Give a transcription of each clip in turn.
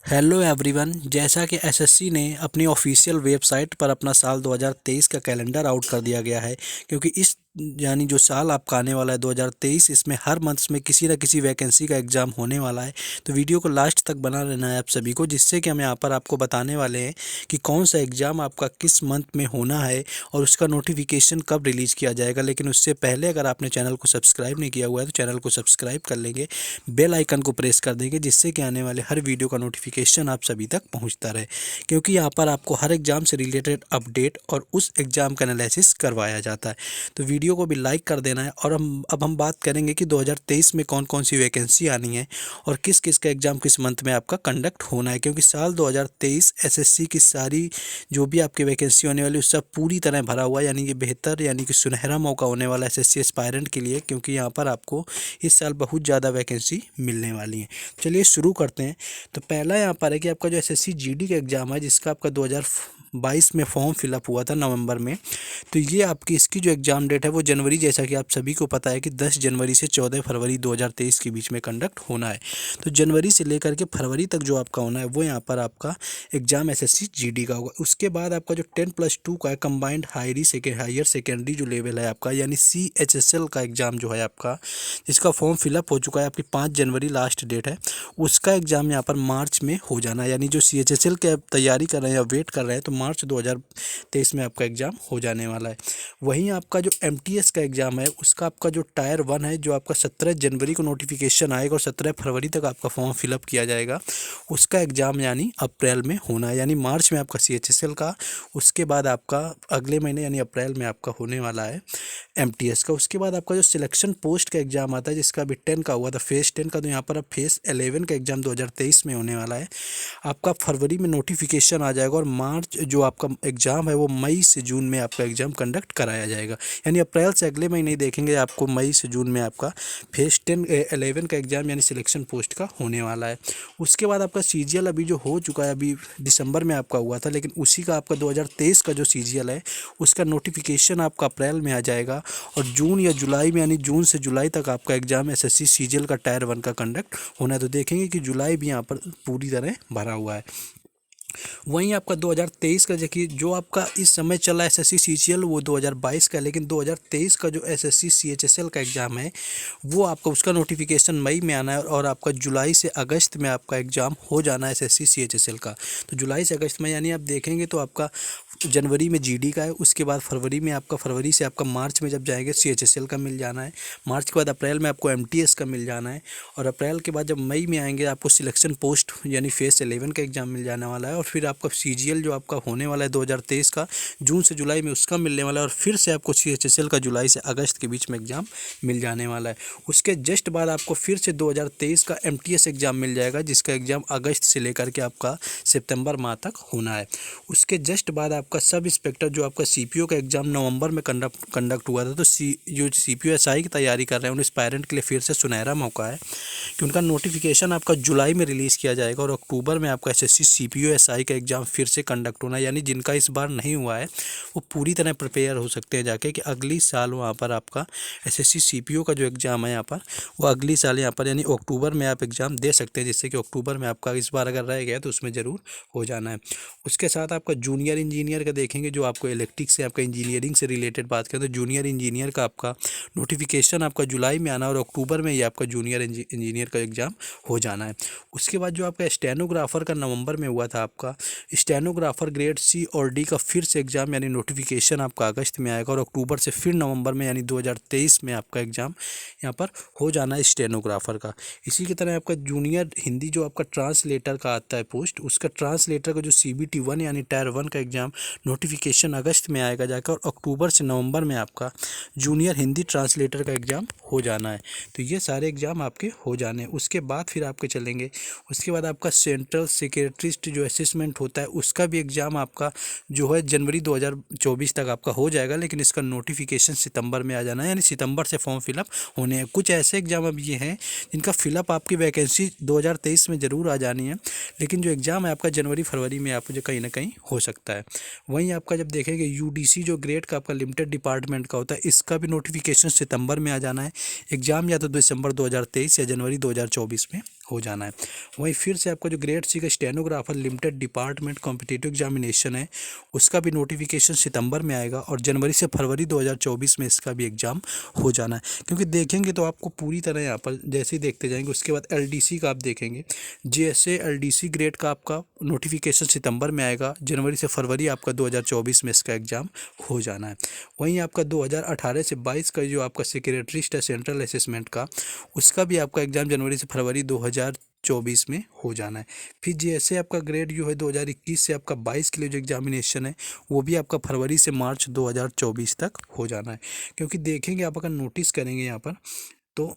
Hello everyone. जैसा कि SSC ने अपनी ऑफिशियल वेबसाइट पर अपना साल 2023 का कैलेंडर आउट कर दिया गया है, क्योंकि इस यानी जो साल आपका आने वाला है 2023, इसमें हर मंथ्स में किसी न किसी वैकेंसी का एग्ज़ाम होने वाला है। तो वीडियो को लास्ट तक बना रहना है आप सभी को, जिससे कि हम यहाँ पर आपको बताने वाले हैं कि कौन सा एग्ज़ाम आपका किस मंथ में होना है और उसका नोटिफिकेशन कब रिलीज़ किया जाएगा। लेकिन उससे पहले अगर आपने चैनल को सब्सक्राइब नहीं किया हुआ है तो चैनल को सब्सक्राइब कर लेंगे, बेल आइकन को प्रेस कर देंगे, जिससे कि आने वाले हर वीडियो का नोटिफिकेशन आप सभी तक पहुंचता रहे। क्योंकि यहाँ पर आपको हर एग्ज़ाम से रिलेटेड अपडेट और उस एग्ज़ाम का एनालिसिस करवाया जाता है। तो वीडियो को भी लाइक कर देना है। और अब हम बात करेंगे कि 2023 में कौन कौन सी वैकेंसी आनी है और किस किस का एग्ज़ाम किस मंथ में आपका कंडक्ट होना है। क्योंकि साल 2023 एसएससी की सारी जो भी आपकी वैकेंसी होने वाली, उससे पूरी तरह भरा हुआ है। यानी कि बेहतर यानी कि सुनहरा मौका होने वाला है एसएससी एस्पायरेंट के लिए, क्योंकि यहाँ पर आपको इस साल बहुत ज़्यादा वैकेंसी मिलने वाली है। चलिए शुरू करते हैं। तो पहला यहाँ पर है कि आपका जो एसएससी जीडी का एग्ज़ाम है, जिसका आपका 2022 में फॉर्म फिलअप हुआ था नवंबर में, तो ये आपकी इसकी जो एग्ज़ाम डेट है वो जनवरी, जैसा कि आप सभी को पता है कि 10 जनवरी से 14 फरवरी 2023 के बीच में कंडक्ट होना है। तो जनवरी से लेकर के फरवरी तक जो आपका होना है वो यहाँ पर आपका एग्ज़ाम एसएससी जीडी का होगा। उसके बाद आपका जो 10+2 का है कंबाइंड हायर सेकेंडरी जो लेवल है आपका, यानी CHSL का एग्ज़ाम जो है आपका, जिसका फॉर्म फिलअप हो चुका है, आपकी 5 जनवरी लास्ट डेट है, उसका एग्ज़ाम यहाँ पर मार्च में हो जाना है। यानी जो CHSL के तैयारी कर रहे हैं या वेट कर रहे हैं, तो मार्च 2023 में आपका एग्ज़ाम हो जाने वाला है। वहीं आपका जो MTS का एग्ज़ाम है, उसका आपका जो टायर 1 है, जो आपका 17 जनवरी को नोटिफिकेशन आएगा और 17 फरवरी तक आपका फॉर्म फिलअप किया जाएगा, उसका एग्ज़ाम यानी अप्रैल में होना है। यानी मार्च में आपका CHSL का, उसके बाद आपका अगले महीने यानी अप्रैल में आपका होने वाला है MTS का। उसके बाद आपका जो सिलेक्शन पोस्ट का एग्ज़ाम आता है, जिसका अभी 10 का हुआ था, फेज़ 10 का, तो यहाँ पर अब फेज़ 11 का एग्ज़ाम 2023 में होने वाला है। आपका फरवरी में नोटिफिकेशन आ जाएगा और मार्च जो आपका एग्ज़ाम है वो मई से जून में आपका एग्ज़ाम कंडक्ट कराया जाएगा। यानी अप्रैल से अगले महीने ही देखेंगे आपको, मई से जून में आपका फेज़ 11 का एग्ज़ाम यानी सिलेक्शन पोस्ट का होने वाला है। उसके बाद आपका CGL अभी जो हो चुका है, अभी दिसंबर में आपका हुआ था, लेकिन उसी का आपका 2023 का जो CGL है, उसका नोटिफिकेशन आपका अप्रैल में आ जाएगा और जून या जुलाई में, यानी जून से जुलाई तक आपका एग्ज़ाम एसएससी CGL का टायर 1 का कंडक्ट होना है। तो देखेंगे कि जुलाई भी यहाँ पर पूरी तरह भरा हुआ है। वहीं आपका 2023 का देखिए, जो आपका इस समय चला एसएससी CGL वो 2022 का है, लेकिन 2023 का जो एसएससी CHSL का एग्ज़ाम है वो आपका, उसका नोटिफिकेशन मई में आना है और आपका जुलाई से अगस्त में आपका एग्ज़ाम हो जाना है एसएससी CHSL का। तो जुलाई से अगस्त में, यानी आप देखेंगे तो आपका जनवरी में जीडी का है, उसके बाद फरवरी में आपका, फरवरी से आपका मार्च में जब जाएंगे CHSL का मिल जाना है, मार्च के बाद अप्रैल में आपको MTS का मिल जाना है, और अप्रैल के बाद जब मई में आएंगे आपको सिलेक्शन पोस्ट यानी फेज़ 11 का एग्ज़ाम मिल जाने वाला है। और फिर आपका CGL जो आपका होने वाला है 2023 का, जून से जुलाई में उसका मिलने वाला है, और फिर से आपको CHSL का जुलाई से अगस्त के बीच में एग्ज़ाम मिल जाने वाला है। उसके जस्ट बाद आपको फिर से 2023 का MTS एग्ज़ाम मिल जाएगा, जिसका एग्ज़ाम अगस्त से लेकर के आपका सितंबर माह तक होना है। उसके जस्ट बाद आपका सब इंस्पेक्टर जो आपका CPO का एग्ज़ाम नवंबर में कंडक्ट हुआ था, तो जो CPO SI की तैयारी कर रहे हैं उन एस्पायरेंट के लिए फिर से सुनहरा मौका है कि उनका नोटिफिकेशन आपका जुलाई में रिलीज़ किया जाएगा और अक्टूबर में आपका SSC CPO SI का एग्ज़ाम फिर से कंडक्ट होना है। यानी जिनका इस बार नहीं हुआ है वो पूरी तरह प्रिपेयर हो सकते हैं जाके, कि अगली साल वहाँ पर आपका SSC CPO का जो एग्ज़ाम है यहाँ पर, वो अगली साल यहाँ पर यानी अक्टूबर में आप एग्ज़ाम दे सकते हैं, जिससे कि अक्टूबर में आपका इस बार अगर रह गया तो उसमें ज़रूर हो जाना है। उसके साथ आपका जूनियर इंजीनियर का देखेंगे, जो आपको इलेक्ट्रिक से आपका इंजीनियरिंग से रिलेटेड बात करें तो जूनियर इंजीनियर का आपका नोटिफिकेशन आपका जुलाई में आना और अक्टूबर में ये आपका जूनियर इंजीनियर का एग्ज़ाम हो जाना है। उसके बाद जो आपका स्टेनोग्राफ़र का नवंबर में हुआ था, आपका स्टेनोग्राफ़र ग्रेड C और D का फिर से एग्ज़ाम यानी नोटिफिकेशन आपका अगस्त में आएगा और अक्टूबर से फिर नवंबर में यानी 2023 में आपका एग्ज़ाम यहाँ पर हो जाना है स्टेनोग्राफ़र का। इसी की तरह आपका जूनियर हिंदी जो आपका ट्रांसलेटर का आता है पोस्ट, उसका ट्रांसलेटर का जो CBT 1 यानी टायर 1 का एग्ज़ाम नोटिफिकेशन अगस्त में आएगा जाकर, और अक्टूबर से नवंबर में आपका जूनियर हिंदी ट्रांसलेटर का एग्ज़ाम हो जाना है। तो ये सारे एग्ज़ाम आपके हो जाने हैं। उसके बाद फिर आपके चलेंगे, उसके बाद आपका सेंट्रल सेक्रेटरिस्ट जो असेसमेंट होता है, उसका भी एग्ज़ाम आपका जो है जनवरी 2024 तक आपका हो जाएगा, लेकिन इसका नोटिफिकेशन सितंबर में आ जाना है, यानी सितंबर से फॉर्म फिलअप होने हैं। कुछ ऐसे एग्ज़ाम अब ये हैं जिनका फिलअप आपकी वैकेंसी 2023 में ज़रूर आ जानी है, लेकिन जो एग्ज़ाम है आपका जनवरी फरवरी में आपको जो कहीं ना कहीं हो सकता है। वहीं आपका जब देखेंगे UDC जो ग्रेड का आपका लिमिटेड डिपार्टमेंट का होता है, इसका भी नोटिफिकेशन सितंबर में आ जाना है। एग्ज़ाम या तो दिसंबर 2023 या जनवरी 2024 में हो जाना है। वहीं फिर से आपका जो ग्रेड सी का stenographer limited department competitive examination है, उसका भी नोटिफिकेशन सितंबर में आएगा और जनवरी से फरवरी 2024 में इसका भी एग्ज़ाम हो जाना है। क्योंकि देखेंगे तो आपको पूरी तरह यहाँ पर जैसे ही देखते जाएंगे, उसके बाद एलडीसी का आप देखेंगे, जैसे एलडीसी ग्रेड का आपका नोटिफिकेशन सितंबर में आएगा, जनवरी से फरवरी आपका 2024 में इसका एग्ज़ाम हो जाना है। वहीं आपका 2018 से 22 का जो आपका सेक्रेटरीस्ट है सेंट्रल असेसमेंट का, उसका भी आपका एग्ज़ाम जनवरी से फरवरी 2024 में हो जाना है। फिर जैसे आपका ग्रेड जो है 2021 से आपका 22 के लिए जो एग्जामिनेशन है, वो भी आपका फरवरी से मार्च 2024 तक हो जाना है। क्योंकि देखेंगे आप अगर नोटिस करेंगे यहाँ पर, तो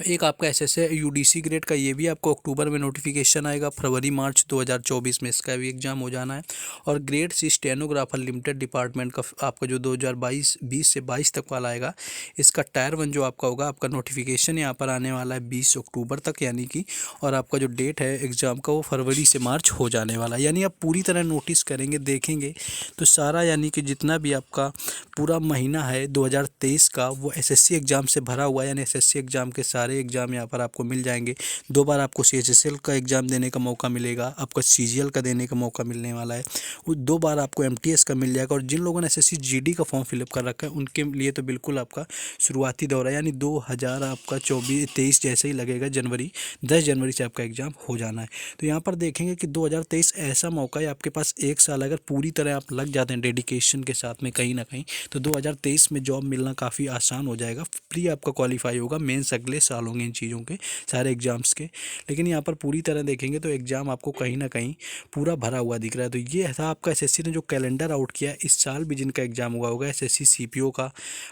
एक आपका एसएसए यूडीसी ग्रेड का ये भी आपको अक्टूबर में नोटिफिकेशन आएगा, फरवरी मार्च 2024 में इसका भी एग्ज़ाम हो जाना है। और grade C stenographer limited department का आपका जो 2020 से 22 तक वाला आएगा, इसका टायर 1 जो आपका होगा, आपका नोटिफिकेशन यहाँ पर आने वाला है 20 अक्टूबर तक यानी कि, और आपका जो डेट है एग्ज़ाम का वो फरवरी से मार्च हो जाने वाला है। यानी आप पूरी तरह नोटिस करेंगे देखेंगे तो सारा यानी कि जितना भी आपका पूरा महीना है 2023 का, वो एसएससी एग्ज़ाम से भरा हुआ है। यानी एसएससी एग्ज़ाम के सारे एग्ज़ाम यहाँ पर आपको मिल जाएंगे। 2 बार आपको सीएचएसएल का एग्ज़ाम देने का मौका मिलेगा, आपका सीजीएल का देने का मौका मिलने वाला है, वो 2 बार आपको एमटीएस का मिल जाएगा। और जिन लोगों ने एसएससी जीडी का फॉर्म फिलअप कर रखा है, उनके लिए तो बिल्कुल आपका शुरुआती दौर है, यानी 2000 आपका 23 जैसे ही लगेगा, 10 जनवरी से आपका एग्ज़ाम हो जाना है। तो यहाँ पर देखेंगे कि 2023 ऐसा मौका है आपके पास, 1 साल अगर पूरी तरह आप लग जाते हैं डेडिकेशन के साथ में कहीं ना कहीं, तो 2023 में जॉब मिलना काफ़ी आसान हो जाएगा। प्री आपका क्वालिफाई होगा, मेंस अगले साल होंगे इन चीज़ों के सारे एग्ज़ाम्स के। लेकिन यहाँ पर पूरी तरह देखेंगे तो एग्ज़ाम आपको कहीं ना कहीं पूरा भरा हुआ दिख रहा है। तो ये था आपका एसएससी ने जो कैलेंडर आउट किया है, इस साल भी जिनका एग्ज़ाम हुआ होगा एसएससी सीपीओ का,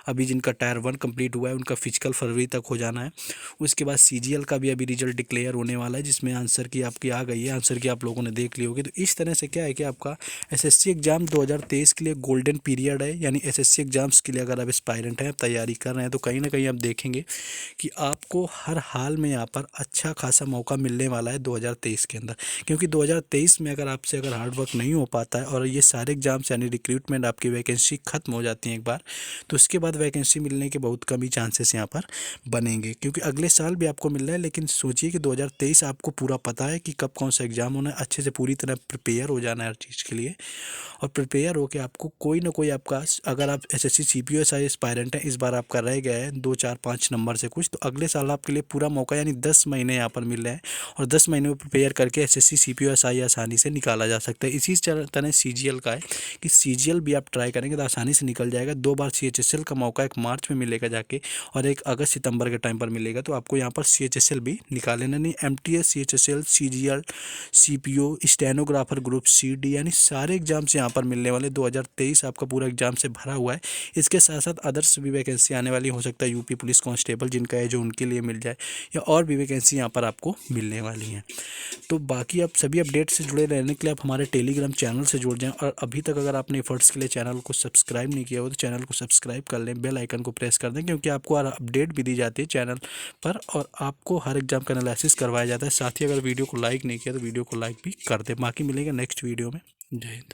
अभी जिनका टायर 1 कंप्लीट हुआ है, उनका फिजिकल फरवरी तक हो जाना है। उसके बाद सीजीएल का भी अभी रिजल्ट डिक्लेयर होने वाला है, जिसमें आंसर की आपकी आ गई है, आंसर की आप लोगों ने देख ली होगी। तो इस तरह से क्या है कि आपका एसएससी एग्ज़ाम 2023 के लिए गोल्डन पीरियड है। यानी एसएससी एग्ज़ाम्स के लिए अगर आप एस्पायरेंट हैं, तैयारी कर रहे हैं, तो कहीं ना कहीं आप देखेंगे कि आपको हर हाल में यहाँ पर अच्छा खासा मौका मिलने वाला है 2023 के अंदर। क्योंकि 2023 में अगर आपसे अगर हार्ड वर्क नहीं हो पाता है और ये सारे एग्ज़ाम्स यानी रिक्रूटमेंट आपकी वैकेंसी ख़त्म हो जाती है एक बार, तो उसके बाद वैकेंसी मिलने के बहुत कम ही चांसेस यहाँ पर बनेंगे। क्योंकि अगले साल भी आपको मिल रहा है, लेकिन सोचिए कि 2023 आपको पूरा पता है कि कब कौन सा एग्ज़ाम होना है, अच्छे से पूरी तरह प्रिपेयर हो जाना है हर चीज़ के लिए। और प्रिपेयर होकर आपको कोई ना कोई आपका, अगर आप एसएससी सीपीओ एसआई एस्पायरेंट हैं, इस बार आपका रह गया है 2 4 5 नंबर से कुछ, तो अगले साल आपके लिए पूरा मौका, यानी 10 महीने यहाँ पर मिल रहे हैं। और 10 महीने में प्रिपेयर करके एसएससी सीपीओ एसआई आसानी से निकाला जा सकता है। इसी तरह सीजीएल का है कि सीजीएल भी आप ट्राई करेंगे तो आसानी से निकल जाएगा। 2 बार सीएचएसएल का मौका, एक मार्च में मिलेगा जाके और एक अगस्त सितंबर के टाइम पर मिलेगा। तो आपको यहाँ पर सीएचएसएल भी निकाल लेना। नहीं, MTS, CHSL, CGL, CPO, stenographer group CD, यानी सारे एग्जाम्स यहाँ पर मिलने वाले। 2023 आपका पूरा एग्जाम से भरा हुआ है। इसके साथ साथ अदर्स भी वैकेंसी आने वाली, हो सकता है यूपी पुलिस कांस्टेबल जिनका है जो उनके लिए मिल जाए, या और भी वैकेंसी यहाँ पर आपको मिलने वाली हैं। तो बाकी आप सभी अपडेट से जुड़े रहने के लिए आप हमारे टेलीग्राम चैनल से जुड़ जाएं। और अभी तक अगर आपने एफर्ट्स के लिए चैनल को सब्सक्राइब नहीं किया हो तो चैनल को सब्सक्राइब कर लें, बेल आइकन को प्रेस कर दें, क्योंकि आपको हर अपडेट भी दी जाती है चैनल पर और आपको हर एग्जाम का एनालिसिस करवाया जाता है। साथ ही अगर वीडियो को लाइक नहीं किया तो वीडियो को लाइक भी कर दें। बाकी मिलेंगे नेक्स्ट वीडियो में। जय हिंद।